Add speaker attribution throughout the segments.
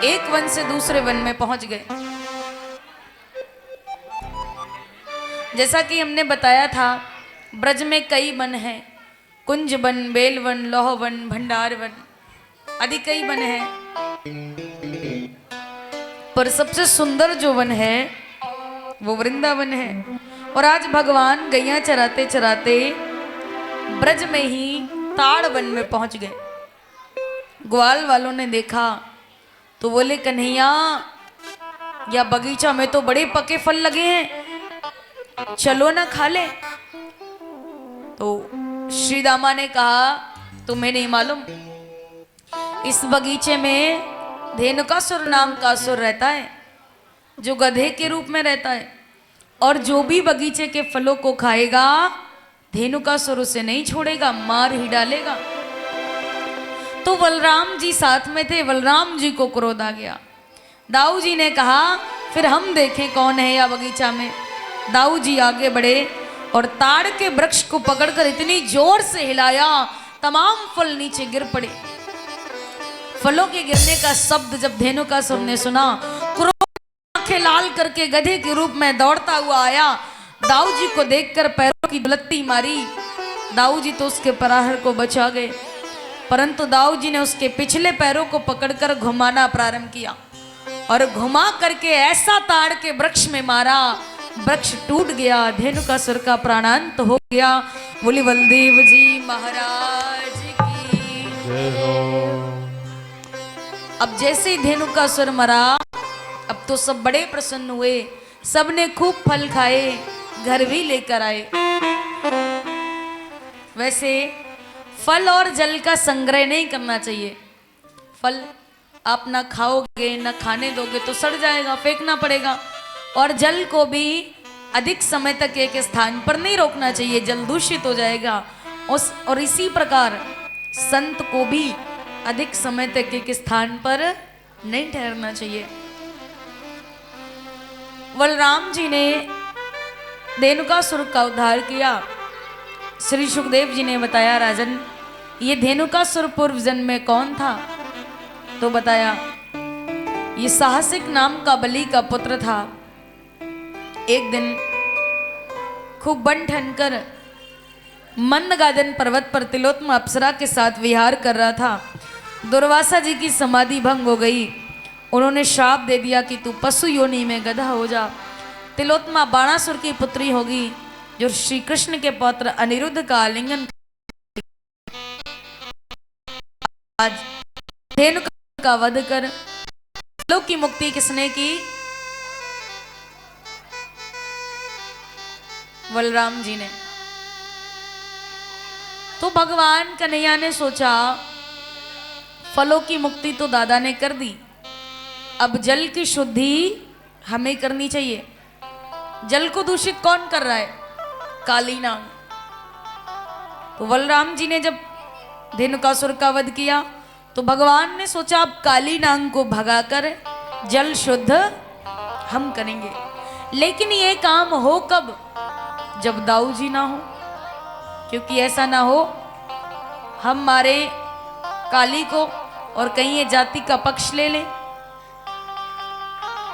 Speaker 1: एक वन से दूसरे वन में पहुंच गए। जैसा कि हमने बताया था, ब्रज में कई वन हैं, कुंज वन, बेल वन, लौह वन, भंडार वन आदि कई वन हैं, पर सबसे सुंदर जो वन है वो वृंदावन है। और आज भगवान गैया चराते चराते ब्रज में ही ताड़ वन में पहुंच गए। ग्वाल वालों ने देखा तो बोले, कन्हैया या बगीचा में तो बड़े पके फल लगे हैं, चलो ना खा ले। तो श्री दामा ने कहा, तुम्हें नहीं मालूम, इस बगीचे में धेनुकासुर नाम का असुर रहता है, जो गधे के रूप में रहता है, और जो भी बगीचे के फलों को खाएगा धेनुकासुर उसे नहीं छोड़ेगा, मार ही डालेगा। तो बलराम जी साथ में थे, बलराम जी को क्रोध आ गया। दाऊ जी ने कहा, फिर हम देखें कौन है या बगीचा में। दाऊ जी आगे बढ़े और ताड़ के वृक्ष को पकड़कर इतनी जोर से हिलाया, तमाम फल नीचे गिर पड़े। फलों के गिरने का शब्द जब धेनुकासुर ने सुना, आंखें लाल करके गधे के रूप में दौड़ता हुआ आया। दाऊ जी को देखकर पैरों की दुलत्ती मारी। दाऊ जी तो उसके प्रहार को बचा गए, परंतु दाऊ जी ने उसके पिछले पैरों को पकड़कर घुमाना प्रारंभ किया और घुमा करके ऐसा ताड़ के वृक्ष में मारा, वृक्ष टूट गया, धेनुकासुर का प्राणांत हो गया। बोली बलदेव जी महाराज की जय हो। अब जैसे ही धेनुकासुर मरा, अब तो सब बड़े प्रसन्न हुए, सबने खूब फल खाए, घर भी लेकर आए। वैसे फल और जल का संग्रह नहीं करना चाहिए। फल आप ना खाओगे ना खाने दोगे तो सड़ जाएगा, फेंकना पड़ेगा। और जल को भी अधिक समय तक एक स्थान पर नहीं रोकना चाहिए, जल दूषित हो जाएगा। और इसी प्रकार संत को भी अधिक समय तक एक स्थान पर नहीं ठहरना चाहिए। बलराम जी ने धेनुकासुर का उद्धार किया। श्री सुखदेव जी ने बताया, राजन ये धेनुकासुर पूर्व जन्म में कौन था? तो बताया, ये साहसिक नाम का बलि का पुत्र था। एक दिन खूब बन ठन कर मंदगादन पर्वत पर तिलोत्तमा अप्सरा के साथ विहार कर रहा था। दुर्वासा जी की समाधि भंग हो गई। उन्होंने श्राप दे दिया कि तू पशु योनि में गधा हो जा। तिलोत्तमा बाणासुर की पुत्री होगी, जो श्री कृष्ण के पौत्र अनिरुद्ध का आलिंगन। आज धेनुकासुर का वध कर लोक की मुक्ति किसने की? बलराम जी ने। तो भगवान कन्हैया ने सोचा, फलों की मुक्ति तो दादा ने कर दी, अब जल की शुद्धि हमें करनी चाहिए। जल को दूषित कौन कर रहा है? काली नाग। तो बलराम जी ने जब धेनुकासुर का वध किया तो भगवान ने सोचा, अब काली नाग को भगाकर जल शुद्ध हम करेंगे। लेकिन ये काम हो कब? जब दाऊ जी ना हो, क्योंकि ऐसा ना हो हम मारे काली को और कहीं ये जाति का पक्ष ले लें।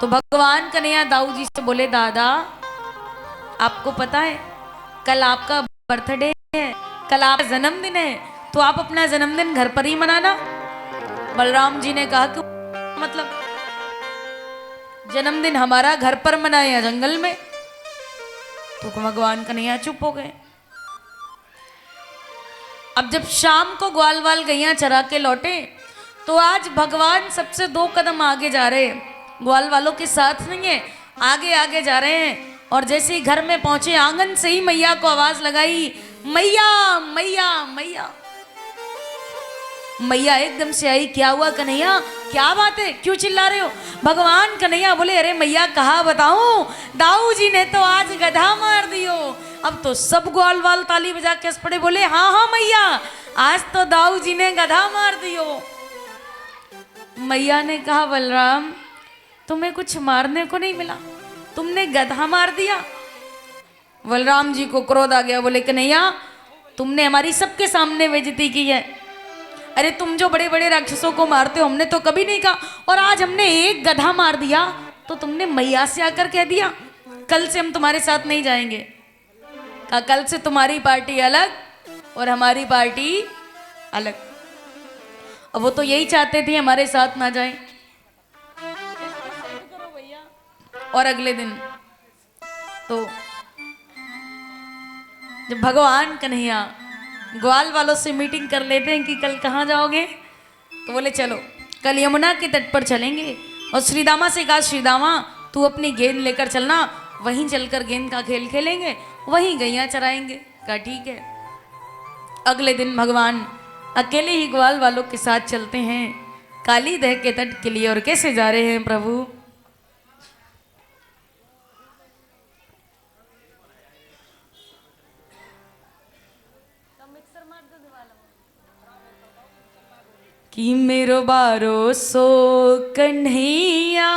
Speaker 1: तो भगवान कन्हैया दाऊ जी से बोले, दादा आपको पता है कल आपका बर्थडे है, कल आपका जन्मदिन है, तो आप अपना जन्मदिन घर पर ही मनाना। बलराम जी ने कहा कि मतलब जन्मदिन हमारा घर पर मनाए या जंगल में? तो भगवान कन्हैया चुप हो गए। अब जब शाम को ग्वाल वाल गैया चरा के लौटे तो आज भगवान सबसे 2 कदम आगे जा रहे हैं, ग्वाल वालों के साथ नहीं है, आगे आगे जा रहे हैं। और जैसे ही घर में पहुंचे, आंगन से ही मैया को आवाज लगाई, मैया मैया मैया। मैया एकदम से आई, क्या हुआ कन्हैया, क्या बात है, क्यों चिल्ला रहे हो? भगवान कन्हैया बोले, अरे मैया कहा बताऊं, दाऊ जी ने तो आज गधा मार दियो। अब तो सब ग्वाल वाल ताली बजा के हंस पड़े, बोले हाँ हाँ मैया, आज तो दाऊ जी ने गधा मार दियो। मैया ने कहा, बलराम तुम्हें कुछ मारने को नहीं मिला, तुमने गधा मार दिया। बलराम जी को क्रोध आ गया, बोले कन्हैया तुमने हमारी सबके सामने बेइज्जती की है, अरे तुम जो बड़े बड़े राक्षसों को मारते हो हमने तो कभी नहीं कहा, और आज हमने एक गधा मार दिया तो तुमने मैया से आकर कह दिया कल से हम तुम्हारे साथ नहीं जाएंगे। कहा कल से तुम्हारी पार्टी अलग और हमारी पार्टी अलग। अब वो तो यही चाहते थे हमारे साथ ना जाए। और अगले दिन तो जब भगवान कन्हैया ग्वाल वालों से मीटिंग कर लेते हैं कि कल कहाँ जाओगे, तो बोले चलो कल यमुना के तट पर चलेंगे। और श्रीदामा से कहा श्रीदामा तू अपनी गेंद लेकर चलना, वहीं चलकर गेंद का खेल खेलेंगे, वहीं गैया चराएंगे। कहा ठीक है। अगले दिन भगवान अकेले ही ग्वाल वालों के साथ चलते हैं काली दह के तट के लिए। और कैसे जा रहे हैं प्रभु, कि मेरो बारो सो कन्हैया,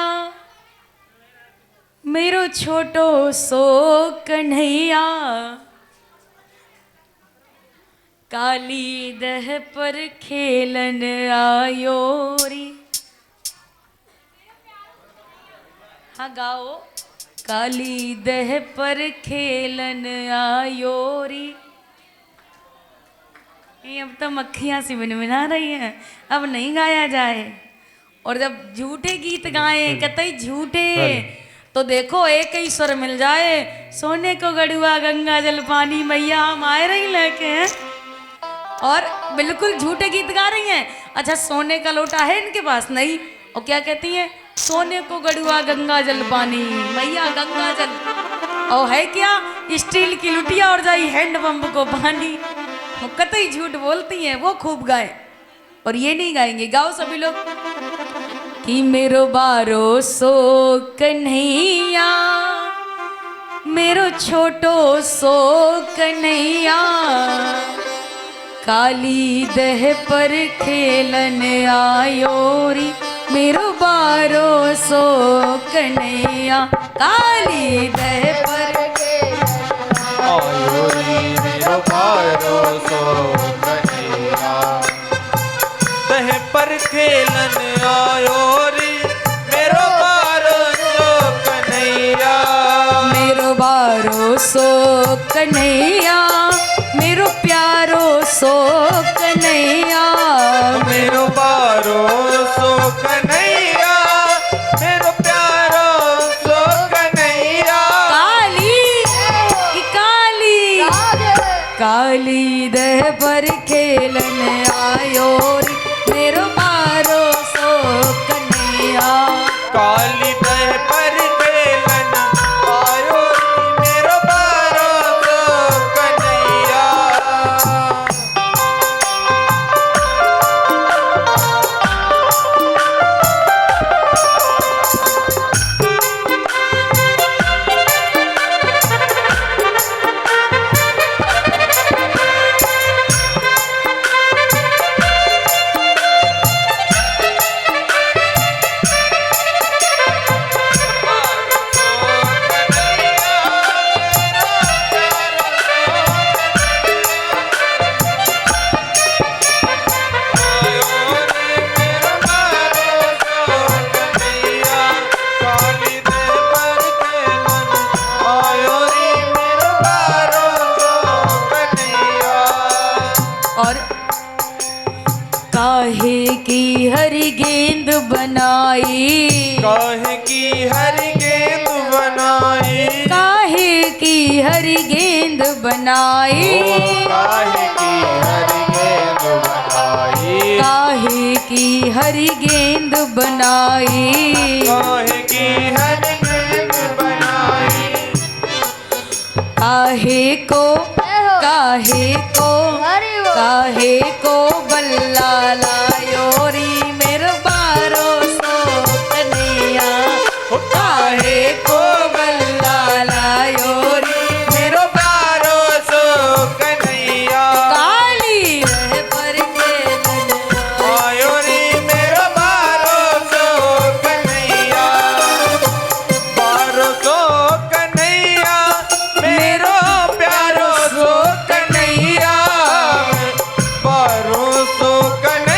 Speaker 1: मेरो छोटो सो कन्हैया, काली दह पर खेलन आयो री। हाँ गाओ। काली दह पर खेलन आयो री। ये अब तो मक्खियाँ सी मिनमिना रही हैं, अब नहीं गाया जाए। और जब झूठे गीत गाए कतई झूठे, तो देखो एक ही स्वर मिल जाए, सोने को गड़ुआ गंगा जल पानी मैया हम आए रही लेके हैं, और बिल्कुल झूठे गीत गा रही हैं। अच्छा सोने का लोटा है इनके पास नहीं, और क्या कहती हैं, सोने को गड़ुआ गंगा जल पानी मैया गंगा जल, और है क्या स्टील की लुटिया और जाई हैंडपंप को पानी। वो कतई झूठ बोलती हैं, वो खूब गाए और ये नहीं गाएंगे। गाओ सभी लोग। कि मेरो बारो सो कन्हैया, मेरो छोटो सो कन्हैया, काली दह पर खेलन आयो री। मेरो बारो सो कन्हैया, काली दह पर
Speaker 2: आयो री। मेरो बारो सो कन्हैया, दह पर खेलन आयो री। मेरो बारो सो कन्हैया,
Speaker 1: मेरो बारो सो कन्हैया, मेरो प्यारो सो कन्हैया,
Speaker 2: मेरो बारो सो कन्हैया, मेरो प्यारो सो कन्हैया।
Speaker 1: काली दह पर खेलन आयो री। मेरो बारो सो कन्हैया,
Speaker 2: काली दह पर खेलन आयो री। मेरो बारो सो कन्हैया।
Speaker 1: काहे की हरी गेंद बनाई,
Speaker 2: काहे की हरी गेंद बनाई,
Speaker 1: काहे की हरी गेंद बनाई,
Speaker 2: काहे की हरी गेंद बनाई,
Speaker 1: काहे की हरी गेंद बनाई,
Speaker 2: काहे की हरी गेंद बनाई।
Speaker 1: काहे को काहे को बल्ला लायो री। मेरो बारो सो कन्हैया, काहे को बल्ला लायो री।
Speaker 2: मेरो बारो सो कन्हैया,
Speaker 1: काली दह पर खेलन
Speaker 2: आयो रे। मेरो बारो सो कन्हैया, बारो सो कन्हैया, मेरो प्यारो सो कन्हैया, बारो सो कन्हैया।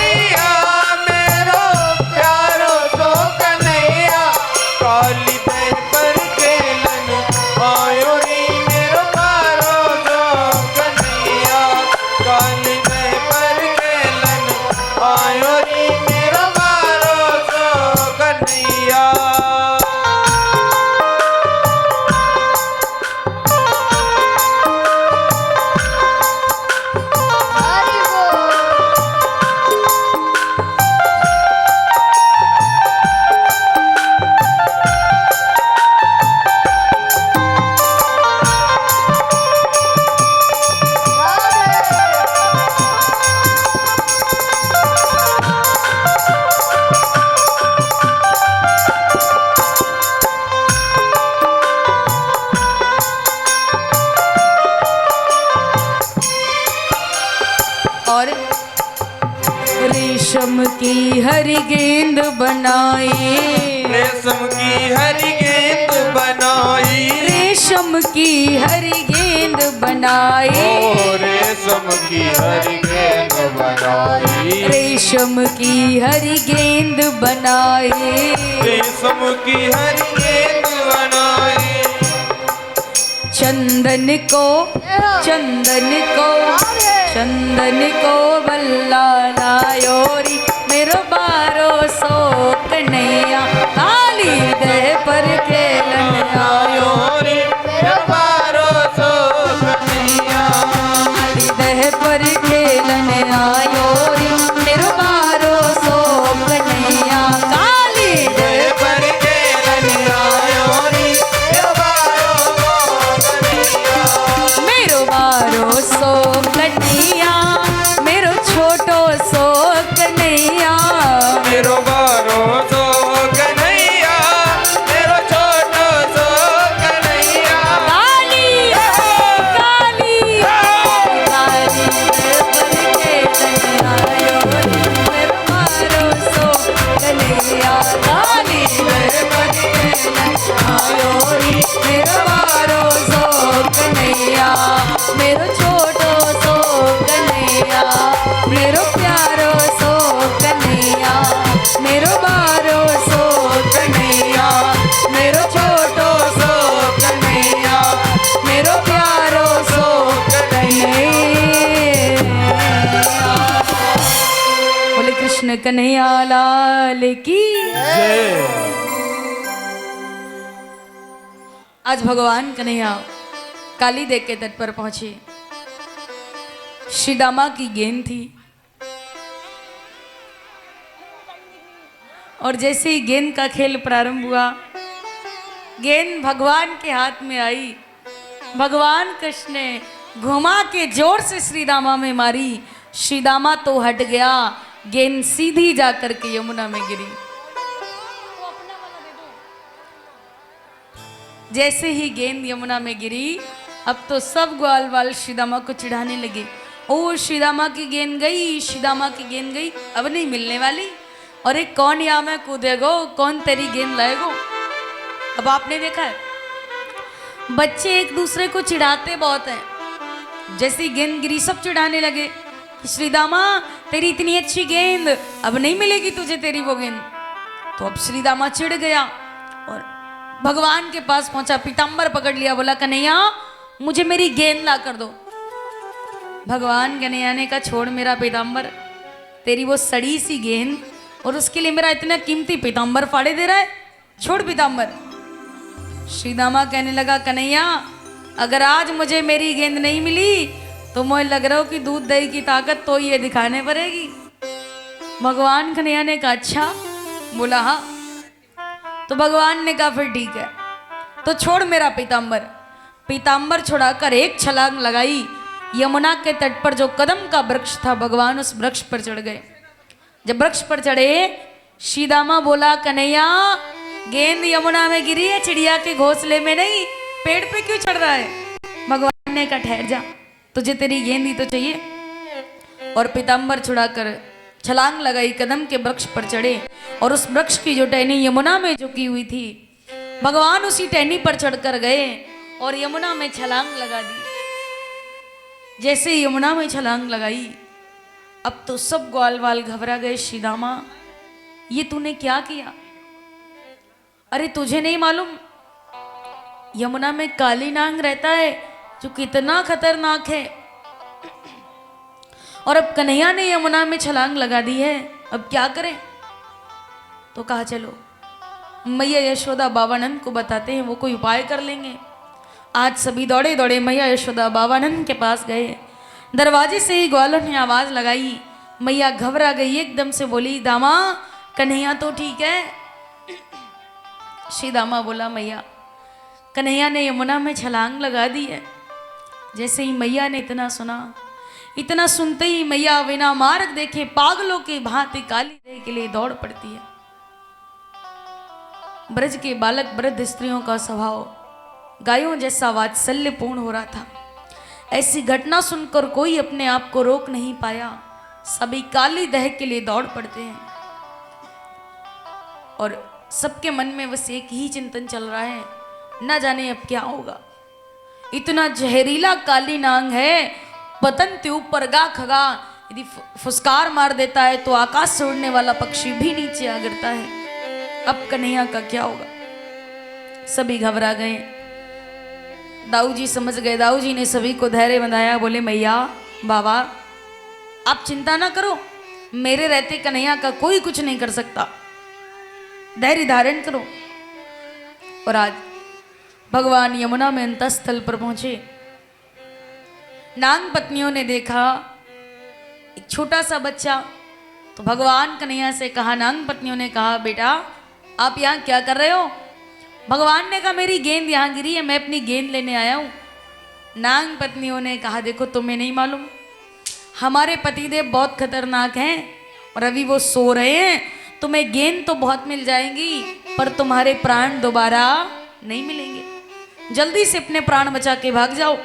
Speaker 1: रेशम की हरी गेंद बनाई,
Speaker 2: रेशम की हरी गेंद बनाई,
Speaker 1: रेशम की हरी गेंद बनाई,
Speaker 2: ओ रेशम की हरी गेंद बनाई,
Speaker 1: रेशम की हरी गेंद बनाई,
Speaker 2: रेशम की हरी गेंद बनाई,
Speaker 1: चंदन को चंदन को चंदन को बल्ला लायो री मेरो बारो सो कन्हैया, काली दह पर खेलन आयो
Speaker 2: रे मेरा बारो सो कन्हैया,
Speaker 1: काली दह पर खेलन आयो री मेरो बारो सो कन्हैया, काली दह
Speaker 2: पर खेलन आयो रे मेरा बारो सो कन्हैया,
Speaker 1: मेरो बारो सो कन्हैया, मेरो छोटो सो कन्हैया,
Speaker 2: मेरो बारो सो कन्हैया, मेरो छोटो सो कन्हैया,
Speaker 1: काली काली काली पर खेलन आयो रे मेरो बारो सो कन्हैया, काली पर खेलन आयो रे मेरो बारो सो कन्हैया, मेरो छोटो सो कन्हैया, मेरो प्यारो सो कन्हैया, मेरो बारो सो कन्हैया, मेरो छोटो सो कन्हैया, मेरो प्यारो सो कन्हैया। बोले कृष्ण कन्हैया लाल की।
Speaker 2: जय।
Speaker 1: आज भगवान कन्हैया काली देव के तट पर पहुंचे। श्री दामा की गेंद थी और जैसे ही गेंद का खेल प्रारंभ हुआ, गेंद भगवान के हाथ में आई, भगवान कृष्ण ने घुमा के जोर से श्री दामा में मारी। श्री दामा तो हट गया, गेंद सीधी जाकर के यमुना में गिरी। जैसे ही गेंद यमुना में गिरी, अब तो सब ग्वाल वाल श्रीदामा को चिढ़ाने लगे। ओ श्रीदामा की गेंद गई, श्रीदामा की गेंद गई, अब नहीं मिलने वाली। और एक कौन यहाँ में कूदेगो, कौन तेरी गेंद लाएगो। अब आपने देखा है बच्चे एक दूसरे को चिढ़ाते बहुत हैं। जैसे ही गेंद गिरी सब चिढ़ाने लगे कि श्रीदामा तेरी इतनी अच्छी गेंद, अब नहीं मिलेगी तुझे तेरी वो गेंद। तो अब श्रीदामा चिढ़ गया और भगवान के पास पहुंचा, पीताम्बर पकड़ लिया, बोला कन्हैया मुझे मेरी गेंद ला कर दो। भगवान कन्हैया ने कहा छोड़ मेरा पीताम्बर, तेरी वो सड़ी सी गेंद और उसके लिए मेरा इतना कीमती पीताम्बर फाड़े दे रहा है, छोड़ पीताम्बर। श्रीदामा कहने लगा कन्हैया अगर आज मुझे मेरी गेंद नहीं मिली तो मुझे लग रहा हो कि दूध दही की ताकत तो ये दिखाने पड़ेगी। भगवान कन्हैया ने कहा अच्छा, बोला हाँ। तो भगवान ने कहा फिर ठीक है, तो छोड़ मेरा पीताम्बर। पीताम्बर छुड़ाकर एक छलांग लगाई, यमुना के तट पर जो कदम का वृक्ष था, भगवान उस वृक्ष पर चढ़ गए। जब वृक्ष पर चढ़े, श्रीदामा बोला कन्हैया गेंद यमुना में गिरी है, चिड़िया के घोंसले में नहीं, पेड़ पे क्यों चढ़ रहा है। भगवान ने कहा ठहर जा, तुझे तेरी गेंद ही तो चाहिए। और पीताम्बर छुड़ाकर छलांग लगाई, कदम के वृक्ष पर चढ़े और उस वृक्ष की जो टहनी यमुना में झुकी हुई थी, भगवान उसी टहनी पर चढ़कर गए और यमुना में छलांग लगा दी। जैसे यमुना में छलांग लगाई, अब तो सब ग्वाल वाल घबरा गए। श्रीदामा ये तूने क्या किया? अरे तुझे नहीं मालूम यमुना में काली नाग रहता है जो कितना खतरनाक है, और अब कन्हैया ने यमुना में छलांग लगा दी है, अब क्या करें। तो कहा चलो मैया यशोदा बाबानंद को बताते हैं, वो कोई उपाय कर लेंगे। आज सभी दौड़े दौड़े मैया यशोदा बाबानंद के पास गए। दरवाजे से ही ग्वालों ने आवाज लगाई, मैया घबरा गई, एकदम से बोली दामा कन्हैया तो ठीक है। श्री दामा बोला मैया कन्हैया ने यमुना में छलांग लगा दी है। जैसे ही मैया ने इतना सुना, इतना सुनते ही मैया बिना मार्ग देखे पागलों के भांति काली देह के लिए दौड़ पड़ती है। ब्रज के बालक वृद्ध स्त्रियों का स्वभाव गायों जैसा वात्सल्यपूर्ण हो रहा था। ऐसी घटना सुनकर कोई अपने आप को रोक नहीं पाया। सभी काली दह के लिए दौड़ पड़ते हैं और सबके मन में बस एक ही चिंतन चल रहा है, ना जाने अब क्या होगा। इतना जहरीला काली नांग है, पतंग ऊपर गा खगा, यदि फुसकार मार देता है तो आकाश से उड़ने वाला पक्षी भी नीचे आ गिरता है। अब कन्हैया का क्या होगा? सभी घबरा गए। दाऊ जी समझ गए। दाऊ जी ने सभी को धैर्य बंधाया, बोले मैया बाबा आप चिंता ना करो, मेरे रहते कन्हैया का कोई कुछ नहीं कर सकता, धैर्य धारण करो। और आज भगवान यमुना में अंतस्थल पर पहुंचे। नाग पत्नियों ने देखा एक छोटा सा बच्चा, तो भगवान कन्हैया से कहा, नाग पत्नियों ने कहा बेटा आप यहाँ क्या कर रहे हो? भगवान ने कहा मेरी गेंद यहाँ गिरी है, मैं अपनी गेंद लेने आया हूँ। नाग पत्नियों ने कहा देखो तुम्हें नहीं मालूम, हमारे पतिदेव बहुत खतरनाक हैं और अभी वो सो रहे हैं, तुम्हें गेंद तो बहुत मिल जाएंगी पर तुम्हारे प्राण दोबारा नहीं मिलेंगे, जल्दी से अपने प्राण बचा के भाग जाओ,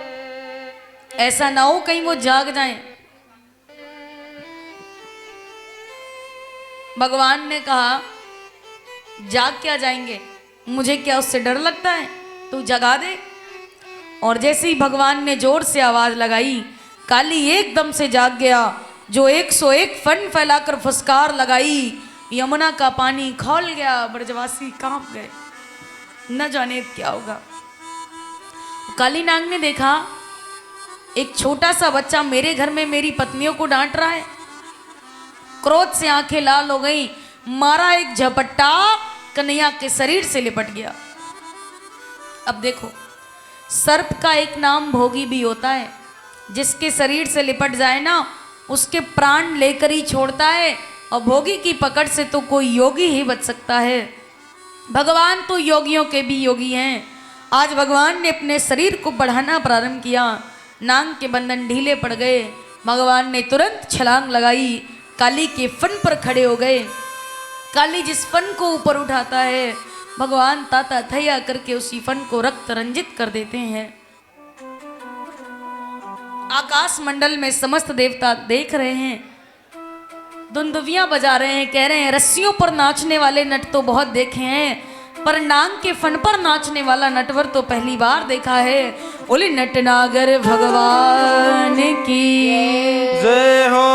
Speaker 1: ऐसा ना हो कहीं वो जाग जाएं। भगवान ने कहा जाग क्या जाएंगे, मुझे क्या उससे डर लगता है, तू जगा दे। और जैसे ही भगवान ने जोर से आवाज लगाई, काली एकदम से जाग गया, जो 101 फन फैलाकर फुसकार लगाई, यमुना का पानी खौल गया, ब्रजवासी कांप गए, न जाने क्या होगा। काली नाग ने देखा एक छोटा सा बच्चा मेरे घर में मेरी पत्नियों को डांट रहा है, क्रोध से आंखें लाल हो गई, मारा एक झपट्टा, कन्हैया के शरीर से लिपट गया। अब देखो सर्प का एक नाम भोगी भी होता है, जिसके शरीर से लिपट जाए ना उसके प्राण लेकर ही छोड़ता है, और भोगी की पकड़ से तो कोई योगी ही बच सकता है। भगवान तो योगियों के भी योगी हैं। आज भगवान ने अपने शरीर को बढ़ाना प्रारंभ किया, नाग के बंधन ढीले पड़ गए, भगवान ने तुरंत छलांग लगाई, काली के फन पर खड़े हो गए। काली जिस फन को ऊपर उठाता है, भगवान ताता थैया करके उसी फन को रक्त रंजित कर देते हैं। आकाश मंडल में समस्त देवता देख रहे हैं, दुंदुभियां बजा रहे हैं, कह रहे हैं रस्सियों पर नाचने वाले नट तो बहुत देखे हैं, पर नाग के फन पर नाचने वाला नटवर तो पहली बार देखा है। बोले नटनागर भगवान की
Speaker 2: जय हो।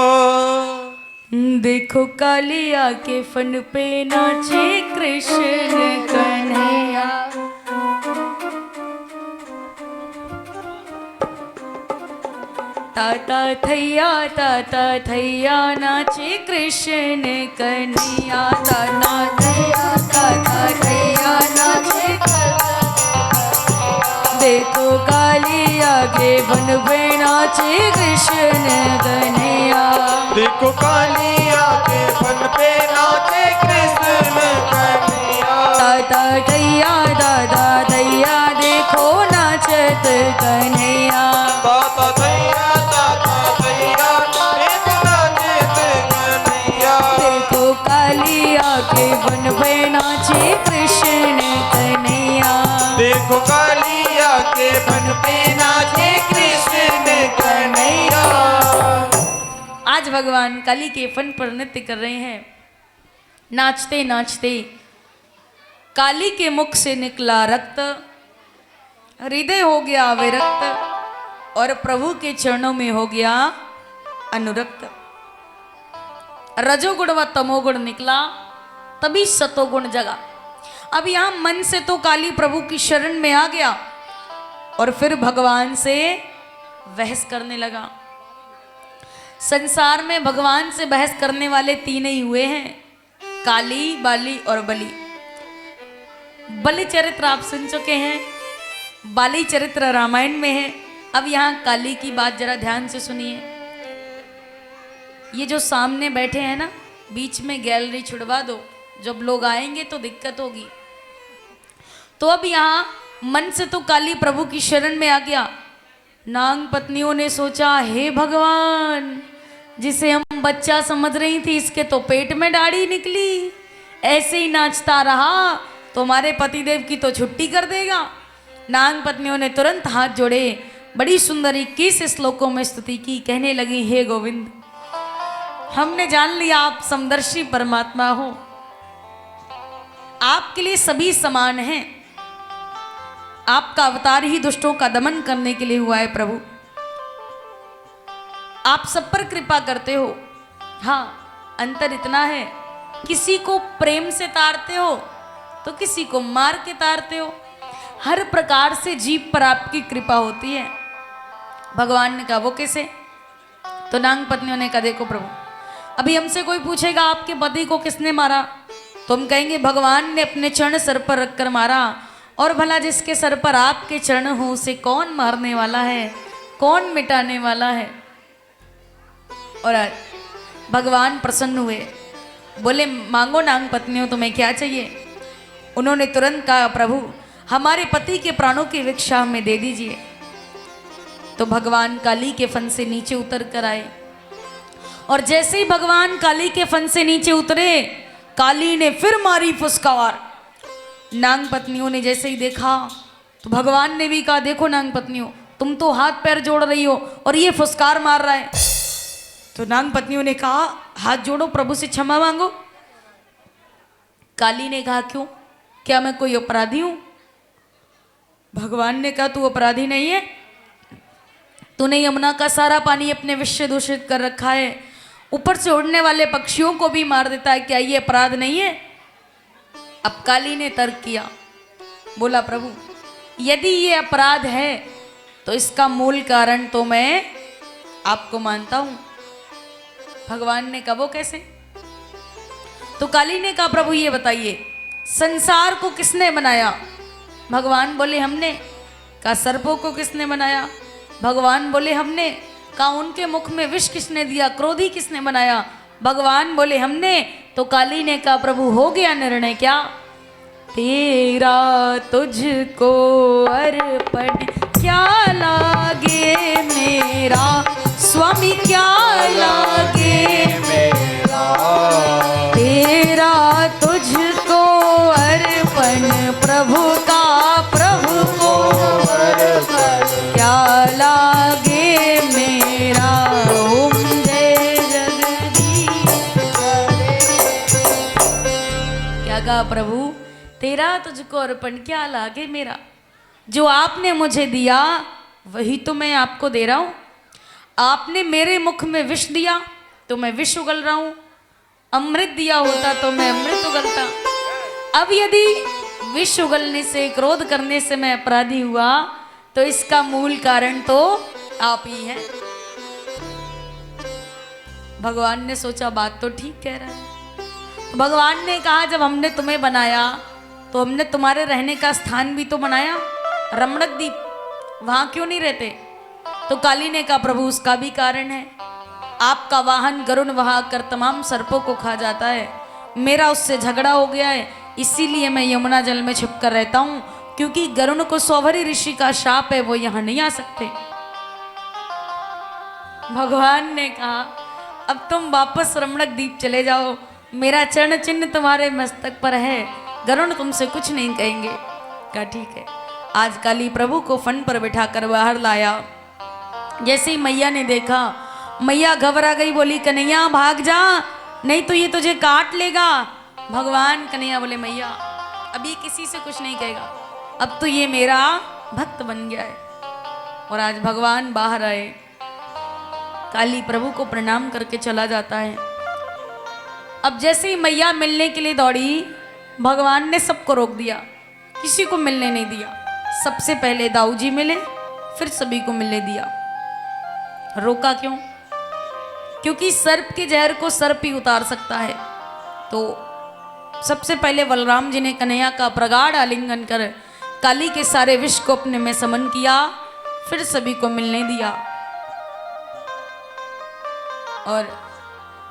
Speaker 1: देखो कालिया के फन पे नाचे कृष्ण कन्हैया, ताता थैया नाचे कृष्ण कन्हैया, ताता थैया नाचे। देखो कालिया के फन पे नाचे कृष्ण कन्हैया,
Speaker 2: देखो कालिया के फन पे नाचे कृष्ण कन्हैया,
Speaker 1: दादा दैया देखो नाचत कन्हैया,
Speaker 2: ताता दैया देखो नाचत कन्हैया,
Speaker 1: देखो कालिया के फन पे नाचे कृष्ण कन्हैया,
Speaker 2: देखो कालिया के फन पे नाचे कृष्ण कन्हैया।
Speaker 1: आज भगवान काली के फन पर नृत्य कर रहे हैं। नाचते नाचते काली के मुख से निकला रक्त, हृदय हो गया विरक्त और प्रभु के चरणों में हो गया अनुरक्त। रजोगुण व तमोगुण निकला, तभी सतोगुण जगा। अब यहां मन से तो काली प्रभु की शरण में आ गया और फिर भगवान से बहस करने लगा। संसार में भगवान से बहस करने वाले तीन ही हुए हैं, काली, बाली और बलि। बलि चरित्र आप सुन चुके हैं, बाली चरित्र रामायण में है। अब यहाँ काली की बात जरा ध्यान से सुनिए। ये जो सामने बैठे हैं ना, बीच में गैलरी छुड़वा दो, जब लोग आएंगे तो दिक्कत होगी। तो अब यहाँ मन से तो काली प्रभु की शरण में आ गया। नाग पत्नियों ने सोचा, हे भगवान, जिसे हम बच्चा समझ रही थी इसके तो पेट में दाढ़ी निकली, ऐसे ही नाचता रहा तो हमारे पतिदेव की तो छुट्टी कर देगा। नाग पत्नियों ने तुरंत हाथ जोड़े, बड़ी सुंदर 21 श्लोकों में स्तुति की, कहने लगी, हे गोविंद हमने जान लिया आप समदर्शी परमात्मा हो, आपके लिए सभी समान हैं। आपका अवतार ही दुष्टों का दमन करने के लिए हुआ है प्रभु। आप सब पर कृपा करते हो। हाँ, अंतर इतना है, किसी को प्रेम से तारते हो तो किसी को मार के तारते हो। हर प्रकार से जीव पर आपकी कृपा होती है। भगवान ने कहा वो कैसे? तो नांग पत्नियों ने कहा देखो प्रभु, अभी हमसे कोई पूछेगा आपके पति को किसने मारा, तो हम कहेंगे भगवान ने अपने चरण सर पर रखकर मारा। और भला जिसके सर पर आपके चरण हो उसे कौन मारने वाला है, कौन मिटाने वाला है? और आज भगवान प्रसन्न हुए, बोले मांगो नांग पत्नियों तुम्हें क्या चाहिए। उन्होंने तुरंत कहा प्रभु हमारे पति के प्राणों की भिक्षा हमें दे दीजिए। तो भगवान काली के फन से नीचे उतर कर आए, और जैसे ही भगवान काली के फन से नीचे उतरे, काली ने फिर मारी फुसकार। नांग पत्नियों ने जैसे ही देखा तो भगवान ने भी कहा देखो नांग पत्नियों, तुम तो हाथ पैर जोड़ रही हो और ये फुसकार मार रहा है। तो नांग पत्नियों ने कहा हाथ जोड़ो, प्रभु से क्षमा मांगो। काली ने कहा क्यों, क्या मैं कोई अपराधी हूं? भगवान ने कहा तू अपराधी नहीं है, तूने यमुना का सारा पानी अपने विष से दूषित कर रखा है, ऊपर से उड़ने वाले पक्षियों को भी मार देता है, क्या ये अपराध नहीं है? अब काली ने तर्क किया, बोला प्रभु यदि ये अपराध है तो इसका मूल कारण तो मैं आपको मानता हूं। भगवान ने कहा वो कैसे? तो काली ने कहा प्रभु ये बताइए संसार को किसने बनाया? भगवान बोले हमने। कहा सर्पों को किसने बनाया? भगवान बोले हमने। कहा उनके मुख में विष किसने दिया, क्रोधी किसने बनाया? भगवान बोले हमने। तो काली ने कहा प्रभु हो गया निर्णय क्या? तेरा तुझको अर्पण क्या लागे मेरा स्वामी, क्या लागे
Speaker 2: मेरा
Speaker 1: तेरा तुझको अर्पण प्रभु का, प्रभु को क्या लागे मेरा। ओम जय जगदीश। क्या कहा प्रभु? तेरा तुझको अर्पण क्या लागे मेरा, जो आपने मुझे दिया वही तो मैं आपको दे रहा हूं। आपने मेरे मुख में विष दिया तो मैं विष उगल रहा हूं, अमृत दिया होता तो मैं अमृत उगलता। अब यदि विष उगलने से, क्रोध करने से मैं अपराधी हुआ तो इसका मूल कारण तो आप ही हैं। भगवान ने सोचा बात तो ठीक कह रहा है। तो भगवान ने कहा जब हमने तुम्हें बनाया तो हमने तुम्हारे रहने का स्थान भी तो बनाया, रमणक द्वीप, वहां क्यों नहीं रहते? तो काली ने कहा प्रभु उसका भी कारण है। आपका वाहन गरुण वहां कर तमाम सर्पों को खा जाता है, मेरा उससे झगड़ा हो गया है, इसीलिए मैं यमुना जल में छिप कर रहता हूं, क्योंकि गरुण को सौभरी ऋषि का शाप है, वो यहां नहीं आ सकते। भगवान ने कहा अब तुम वापस रमणक द्वीप चले जाओ, मेरा चरण चिन्ह तुम्हारे मस्तक पर है, गरुण तुमसे कुछ नहीं कहेंगे। कहा ठीक है। आज काली प्रभु को फन पर बिठाकर बाहर लाया। जैसे ही मैया ने देखा, मैया घबरा गई, बोली कन्हैया भाग जा, नहीं तो ये तुझे काट लेगा। भगवान कन्हैया बोले मैया अब ये किसी से कुछ नहीं कहेगा, अब तो ये मेरा भक्त बन गया है। और आज भगवान बाहर आए, काली प्रभु को प्रणाम करके चला जाता है। अब जैसे ही मैया मिलने के लिए दौड़ी, भगवान ने सबको रोक दिया, किसी को मिलने नहीं दिया। सबसे पहले दाऊ जी मिले, फिर सभी को मिलने दिया। रोका क्यों? क्योंकि सर्प के जहर को सर्प ही उतार सकता है। तो सबसे पहले बलराम जी ने कन्हैया का प्रगाढ़ आलिंगन कर काली के सारे विष को अपने में समन किया, फिर सभी को मिलने दिया। और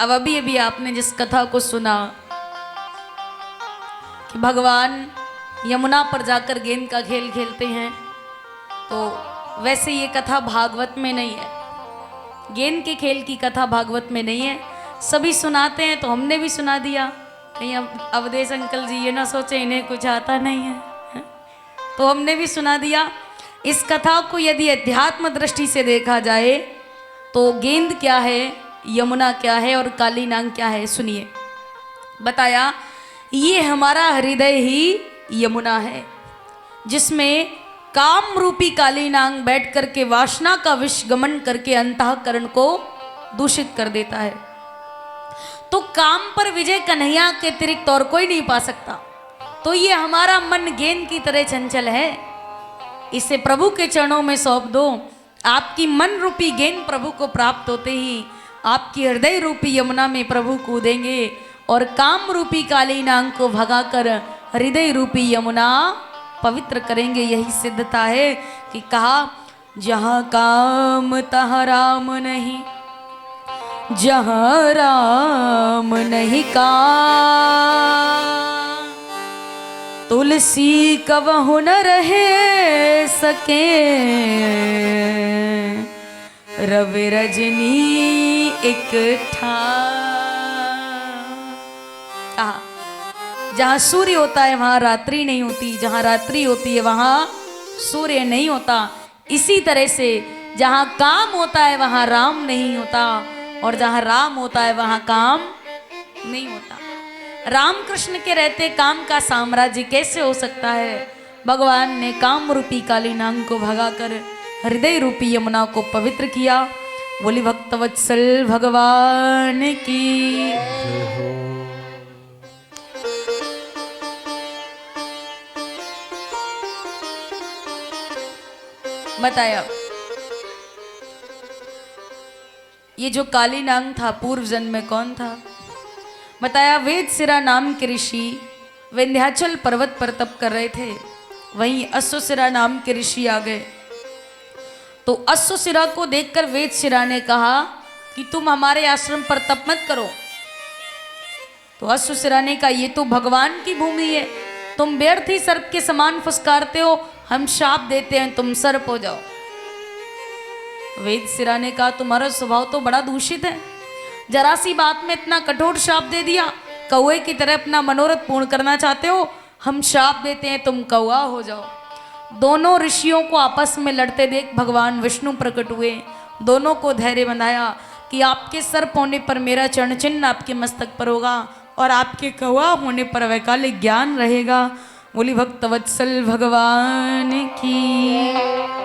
Speaker 1: अब अभी आपने जिस कथा को सुना कि भगवान यमुना पर जाकर गेंद का खेल खेलते हैं, तो वैसे ये कथा भागवत में नहीं है। गेंद के खेल की कथा भागवत में नहीं है। सभी सुनाते हैं तो हमने भी सुना दिया, कहीं अवधेश अंकल जी ये ना सोचे इन्हें कुछ आता नहीं है, तो हमने भी सुना दिया। इस कथा को यदि अध्यात्म दृष्टि से देखा जाए तो गेंद क्या है, यमुना क्या है और काली नाग क्या है, सुनिए। बताया ये हमारा हृदय ही यमुना है, जिसमें काम रूपी काली नाग बैठ करके वासना का विष गमन करके अंतःकरण को दूषित कर देता है। तो काम पर विजय कन्हैया के अतिरिक्त और कोई नहीं पा सकता। तो ये हमारा मन गेंद की तरह चंचल है, इसे प्रभु के चरणों में सौंप दो। आपकी मन रूपी गेंद प्रभु को प्राप्त होते ही आपकी हृदय रूपी यमुना में प्रभु कूदेंगे और काम रूपी काली नाग को भगाकर हृदय रूपी यमुना पवित्र करेंगे। यही सिद्धता है कि कहा जहाँ काम तहाँ राम नहीं, जहाँ राम नहीं काम, तुलसी कबहु न रहे सके, रवि रजनी एक ठाम। जहाँ सूर्य होता है वहाँ रात्रि नहीं होती, जहाँ रात्रि होती है वहाँ सूर्य नहीं होता। इसी तरह से जहाँ काम होता है वहाँ राम नहीं होता, और जहाँ राम होता है वहाँ काम नहीं होता। राम कृष्ण के रहते काम का साम्राज्य कैसे हो सकता है? भगवान ने काम रूपी काली नाग को भगाकर हृदय रूपी यमुना को पवित्र किया। बोली भक्तवत्सल भगवान की। बताया ये जो काली नाग था पूर्व जन्म में कौन था? बताया वेदशिरा नाम के ऋषि विंध्याचल पर्वत पर तप कर रहे थे। वहीं अश्वशिरा नाम के ऋषि आ गए। तो अश्वशिरा को देखकर वेदशिरा ने कहा कि तुम हमारे आश्रम पर तप मत करो। तो अश्वशिरा ने कहा ये तो भगवान की भूमि है, तुम व्यर्थ ही सर्प के समान फुसकारते हो, हम शाप देते हैं तुम सर्प हो जाओ। वेदशिरा ने कहा तुम्हारा स्वभाव तो बड़ा दूषित है, जरा सी बात में इतना कठोर शाप दे दिया। कौए की तरह अपना मनोरथ पूर्ण करना चाहते हो, हम शाप देते हैं तुम कौआ हो जाओ। दोनों ऋषियों को आपस में लड़ते देख भगवान विष्णु प्रकट हुए। दोनों को धैर्य बंधाया कि आपके सर्प होने पर मेरा चरण चिन्ह आपके मस्तक पर होगा और आपके कौआ होने पर वैकालिक ज्ञान रहेगा। बोली भक्तवत्सल भगवान की।